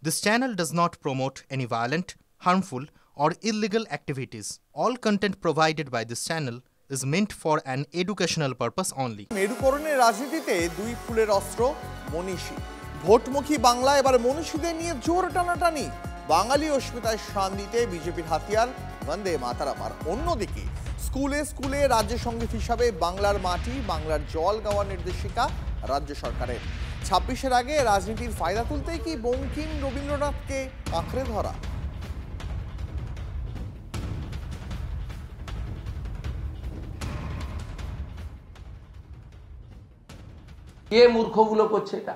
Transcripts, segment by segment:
This channel does not promote any violent, harmful, or illegal activities. All content provided by this channel is meant for an educational purpose only. মেরুকরণের রাজনীতিতে দুই ফুলের অস্ত্র মনীষী। ভোটমুখী বাংলা এবার মনীষীদের নিয়ে জোর টানাটানি। বাঙালি অস্মিতায় শান দিতে বিজেপির হাতিয়ার বন্দে মাতরম। আর অন্যদিকে স্কুলে স্কুলে রাজ্য সঙ্গীত হিসাবে বাংলার মাটি বাংলার জল গাওয়ার নির্দেশিকা রাজ্য সরকারের। 26-এর আগে রাজনীতির ফায়দা তুলতেই কি বঙ্কিম রবীন্দ্রনাথকে আঁকড়ে ধরা? কে মূর্খগুলো করছে এটা?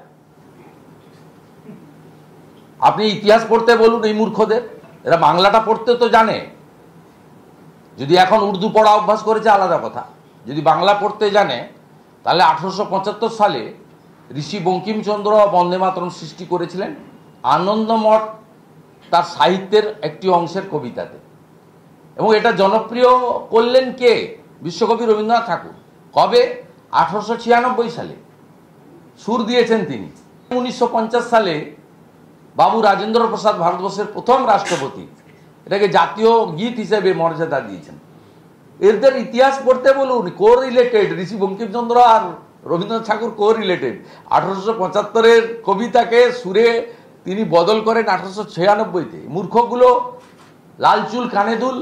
আপনি ইতিহাস পড়তে বলুন এই মূর্খদের, এরা বাংলাটা পড়তে তো জানে। যদি এখন উর্দু পড়া অভ্যাস করেছে আলাদা কথা, যদি বাংলা পড়তে জানে তাহলে 1875 সালে ঋষি বঙ্কিমচন্দ্র বন্দে মাতরম সৃষ্টি করেছিলেন আনন্দমঠ তার সাহিত্যের একটি অংশের কবিতাতে, এবং এটা জনপ্রিয় করলেন কে? বিশ্বকবি রবীন্দ্রনাথ ঠাকুর। কবে? 1896 সালে সুর দিয়েছেন তিনি। 1950 সালে বাবু রাজেন্দ্র প্রসাদ ভারতবর্ষের প্রথম রাষ্ট্রপতি এটাকে জাতীয় গীত হিসেবে মর্যাদা দিয়েছেন। এদের ইতিহাস পড়তে বলুন, কো রিলেটেড। ঋষি বঙ্কিমচন্দ্র আর রবীন্দ্রনাথ ঠাকুর কো রিলেটেড। 1875-এর কবিতাকে সুরে তিনি বদল করেন 1896-তে। মূর্খগুলো লাল চুল কানে দুল,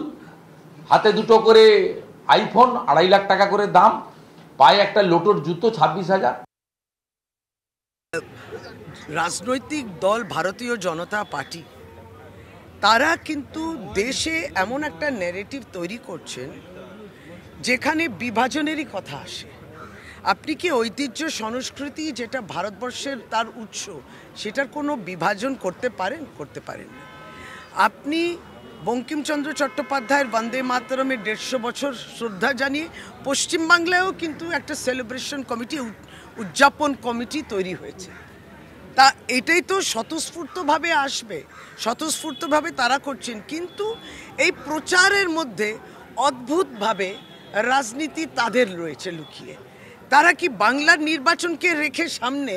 হাতে দুটো করে আইফোন, 2.5 লাখ টাকা করে দাম, পায়ে একটা লোটোর জুতো 26,000। রাজনৈতিক দল ভারতীয় জনতা পার্টি তারা কিন্তু দেশে এমন একটা ন্যারেটিভ তৈরি করছেন যেখানে বিভাজনেরই কথা আসে। আপনি কি ঐতিহ্য সংস্কৃতি যেটা ভারতবর্ষের তার উৎস সেটার কোনো বিভাজন করতে পারেন? করতে পারেন না। আপনি বঙ্কিমচন্দ্র চট্টোপাধ্যায়ের বন্দে মাতরমের 150 বছর শ্রদ্ধা জানিয়ে পশ্চিমবাংলায়ও কিন্তু একটা সেলিব্রেশন কমিটি, উদযাপন কমিটি তৈরি হয়েছে। তা এটাই তো স্বতঃস্ফূর্তভাবে আসবে, স্বতঃস্ফূর্তভাবে তারা করছেন। কিন্তু এই প্রচারের মধ্যে অদ্ভুতভাবে রাজনীতি তাদের রয়েছে লুকিয়ে। তারা কি বাংলার নির্বাচনকে রেখে সামনে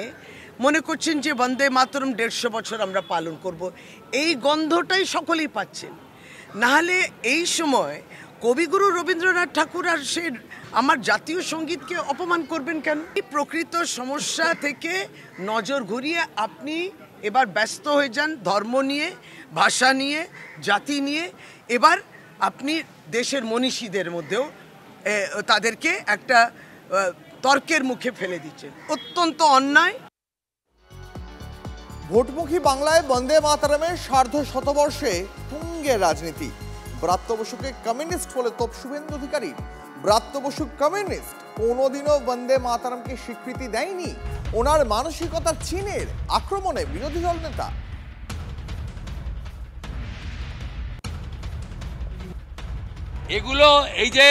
মনে করছেন যে বন্দে মাতরম 150 বছর আমরা পালন করব? এই গন্ধটাই সকলেই পাচ্ছেন। নাহলে এই সময় কবিগুরু রবীন্দ্রনাথ ঠাকুর আর সে আমার জাতীয় সঙ্গীতকে অপমান করবেন কেন? এই প্রকৃত সমস্যা থেকে নজর ঘুরিয়ে আপনি এবার ব্যস্ত হয়ে যান ধর্ম নিয়ে, ভাষা নিয়ে, জাতি নিয়ে। এবার আপনি দেশের মনীষীদের মধ্যেও তাদেরকে একটা তর্কের মুখে ফেলে দিচ্ছেন, অত্যন্ত অন্যায়। ভোটমুখী বাংলায় বন্দে মাতরমের সার্ধ শতবর্ষে তুঙ্গের রাজনীতি। ব্রাত্য বসুকে কমিউনিস্ট বলে তোপ শুভেন্দু অধিকারী। ব্রাত্য বসু কমিউনিস্ট, কোনোদিনও বন্দে মাতরমকে স্বীকৃতি দেয়নি। ওনার মানসিকতা চীনের আক্রমণে বিরোধী দল নেতা। এগুলো এই যে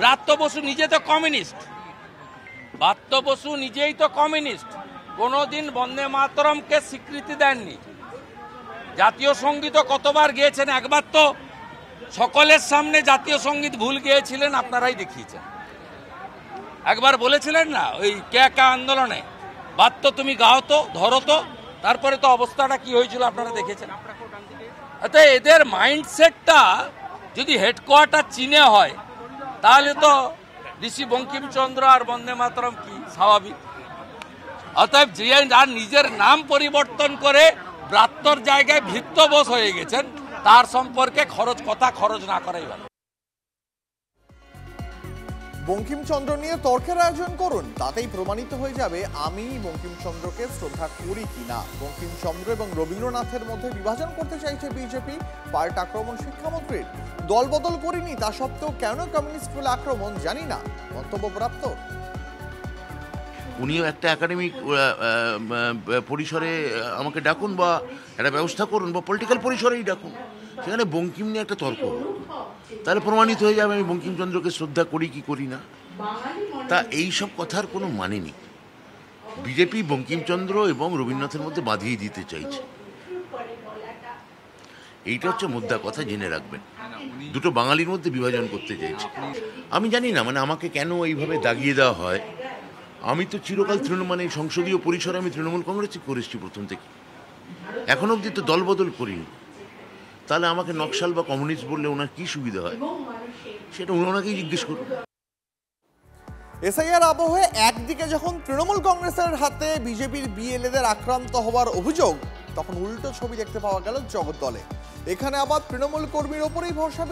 ব্রাত্য বসু নিজে তো কমিউনিস্ট, ব্রাত্য বসু নিজেই তো কমিউনিস্ট, কোনোদিন বন্দে মাতরমকে স্বীকৃতি দেননি। জাতীয় সঙ্গীতও কতবার গেয়েছেন, একবার তো সকলের সামনে জাতীয় সঙ্গীত ভুল গেয়েছিলেন, আপনারাই দেখিয়েছেন। একবার বলেছিলেন না ওই কে আন্দোলনে, বাদ তো তুমি গাও তো, ধরো তো, তারপরে তো অবস্থাটা কি হয়েছিল আপনারা দেখেছেন। অর্থাৎ এদের মাইন্ডসেটটা যদি হেডকোয়ার্টার চীনে হয় তাহলে তো ঋষি বঙ্কিমচন্দ্র আর বন্দে মাতরম কি স্বাভাবিক। অতএব যে যার নিজের নাম পরিবর্তন করে ব্রাত্যর জায়গায় ভৃত্য বোস হয়ে গেছেন, তার সম্পর্কে কথা খরচ না করাই ভালো। বঙ্কিমচন্দ্র নিয়ে তর্কের আয়োজন করুন, তাতেই প্রমাণিত হয়ে যাবে আমি বঙ্কিমচন্দ্রকে শ্রদ্ধা করি কিনা। বঙ্কিমচন্দ্র এবং রবীন্দ্রনাথের মধ্যে বিভাজন করতে চাইছে বিজেপি। পাল্টা আক্রমণ শিক্ষামন্ত্রীর। দল বদল করিনি, তা সত্ত্বেও কেন কমিউনিস্ট বলে আক্রমণ জানি না, মন্তব্য প্রাপ্ত। উনিও একটা একাডেমিক পরিসরে আমাকে ডাকুন বা একটা ব্যবস্থা করুন, বা পলিটিক্যাল পরিসরেই ডাকুন, সেখানে বঙ্কিম নিয়ে একটা তর্ক, তাহলে প্রমাণিত হয়ে যাবে আমি বঙ্কিমচন্দ্রকে শ্রদ্ধা করি কি করি না। তা এই সব কথার কোনো মানে নেই। বিজেপি বঙ্কিমচন্দ্র এবং রবীন্দ্রনাথের মধ্যে বাঁধিয়ে দিতে চাইছে, এইটা হচ্ছে মুদ্রা কথা, জেনে রাখবেন। দুটো বাঙালির মধ্যে বিভাজন করতে চাইছে। আমি জানি না মানে আমাকে কেন এইভাবে দাগিয়ে দেওয়া হয়। আমি তো চিরকাল তৃণমূল সংসদীয় পরিসরে আমি তৃণমূল কংগ্রেসই করেছি প্রথম থেকে। এখন অবধি তো দলবদল করিনি, তাহলে আমাকে নকশাল বা কমিউনিস্ট বললে ওনার কী সুবিধা হয় সেটা ওনাকেই জিজ্ঞেস করুন। এসআইআর আবহে একদিকে যখন তৃণমূল কংগ্রেসের হাতে বিজেপির বিএলএদের আক্রান্ত হওয়ার অভিযোগ, তখন উল্টো ছবি দেখতে পাওয়া গেল জগদ্দলে। এখানে আবার তৃণমূল কর্মীর ওপরেই ভরসা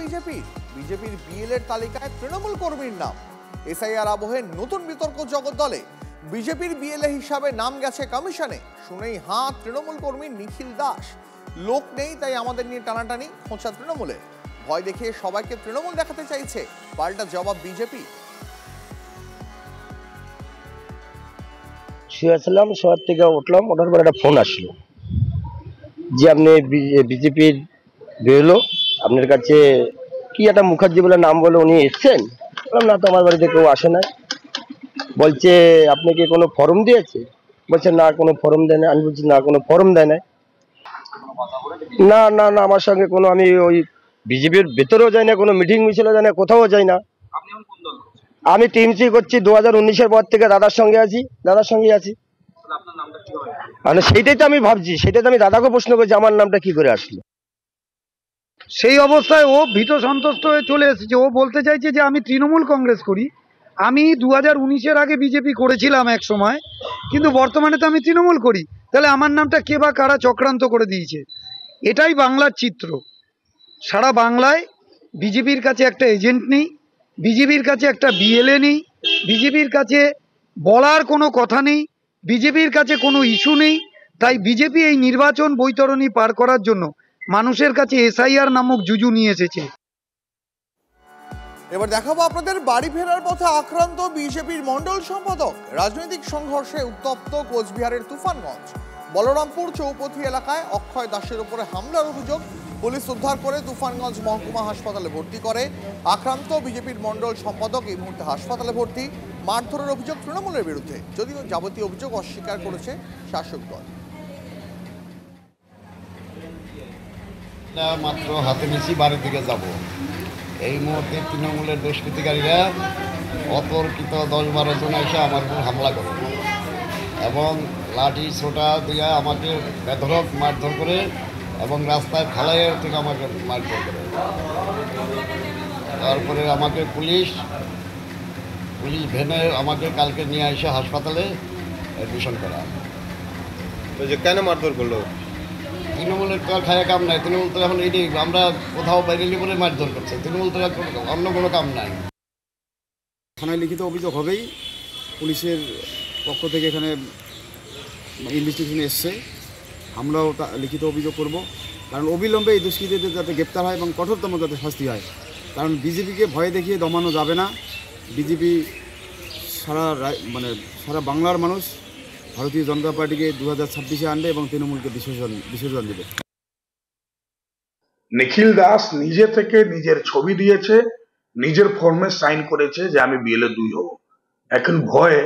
বিজেপির বিএলএর তালিকায় তৃণমূল কর্মীর নাম। এসআইআর আবহে নতুন বিতর্ক জগদ্দলে। বিজেপির বিএলএ হিসাবে নাম গেছে কমিশনে, শুনেই হাঁ তৃণমূল কর্মী নিখিল দাস। লোক নেই তাই আমাদের নিয়ে টানাটানি, খোঁচা তৃণমূলে। ভয় দেখিয়ে সবাইকে তৃণমূল দেখাতে চাইছে, পাল্টা জবাব বিজেপি। শুয়েছিলাম, শোয়ার থেকে উঠলাম, ওঠার পর একটা ফোন আসলো যে আপনি বিজেপির বেরোলো, আপনার কাছে কি একটা মুখার্জি বলে নাম বলে উনি এসছেন। বললাম না তো, আমার বাড়িতে কেউ আসে নাই। বলছে আপনাকে কোনো ফর্ম দিয়েছে? বলছে না কোনো ফর্ম দেয় না। আমি বলছি না কোনো ফর্ম দেয় না। না না না আমার সঙ্গে কোনো, আমি ওই বিজেপির ভেতরেও যাই না, কোনো মিটিং মিছিলও যাই না, কোথাও যাই না। আমি টিএমসি করছি 2019-এর পর থেকে, দাদার সঙ্গে আছি। মানে সেইটাই তো আমি ভাবছি, সেটাই তো আমি দাদাকে প্রশ্ন করছি আমার নামটা কি করে আসলো। সেই অবস্থায় ও ভীত সন্তুষ্ট হয়ে চলে এসেছে। ও বলতে চাইছে যে আমি তৃণমূল কংগ্রেস করি, আমি 2019-এর আগে বিজেপি করেছিলাম এক সময়, কিন্তু বর্তমানে তো আমি তৃণমূল করি, তাহলে আমার নামটা কে বা কারা চক্রান্ত করে দিয়েছে। এটাই বাংলার চিত্র। সারা বাংলায় বিজেপির কাছে একটা এজেন্ট নেই, বিজেপির কাছে একটা বিএলএ নেই, বিজেপির কাছে বলার কোনো কথা নেই, বিজেপির কাছে কোনো ইস্যু নেই। তাই বিজেপি এই নির্বাচন বৈতরণী পার করার জন্য মানুষের কাছে এসআইআর নামক জুজু নিয়ে এসেছে। এবার দেখাবো আপনাদের বাড়ি ফেরার পথে আক্রান্ত বিজেপির মন্ডল সম্পাদক। রাজনৈতিক সংঘর্ষে উত্তপ্ত কোচবিহারের তুফানগঞ্জ। বলরামপুর চৌপথি এলাকায় অক্ষয় দাসের উপরে হামলার অভিযোগ। পুলিশ উদ্ধার করে তুফানগঞ্জ মহকুমা হাসপাতালে ভর্তি করে। আক্রান্ত বিজেপির মন্ডল সম্পাদক এই মুহূর্তে হাসপাতালে ভর্তি। মারধরের অভিযোগ তৃণমূলের বিরুদ্ধে, যদিও যাবতীয় অভিযোগ অস্বীকার করেছে শাসক দল। মাত্র হাতে নিচ্ছি, বাড়ির দিকে যাব। এই মুহূর্তে তৃণমূলের দুষ্কৃতিকারীরা অতর্কিত 10-12 জন এসে আমার উপর হামলা করে এবং লাঠি ছোটা দিয়ে আমাকে বেধড়ক মারধর করে এবং রাস্তায় ফেলাইয়ের থেকে আমাকে মারধর করে। তারপরে আমাকে পুলিশ ভ্যানে আমাকে কালকে নিয়ে এসে হাসপাতালে অ্যাডমিশন করা। কেন মারধর করলো? তৃণমূলের তো আর খায়া কাম নাই। তৃণমূল তো এখন এই আমরা কোথাও বাইরে বলে মারধর করছে। তৃণমূল তো অন্য কোনো কাম নাই। থানায় লিখিত অভিযোগ হবেই। পুলিশের পক্ষ থেকে এখানে ইনভেস্টিগেশন এসছে, আমরাও লিখিত অভিযোগ করব। কারণ অবিলম্বে এই দুষ্কৃতীদের যাতে গ্রেপ্তার হয় এবং কঠোরতম যাতে শাস্তি হয়। কারণ বিজেপিকে ভয় দেখিয়ে দমানো যাবে না। বিজেপি সারা বাংলার মানুষ ভারতীয় জনতা পার্টিকে 2026-এ আনবে এবং তৃণমূলকে বিসর্জন দেবে। নিখিল দাস নিজে থেকে নিজের ছবি দিয়েছে, নিজের ফর্মে সাইন করেছে যে আমি বিএলএ 2 হব। এখন ভয়ে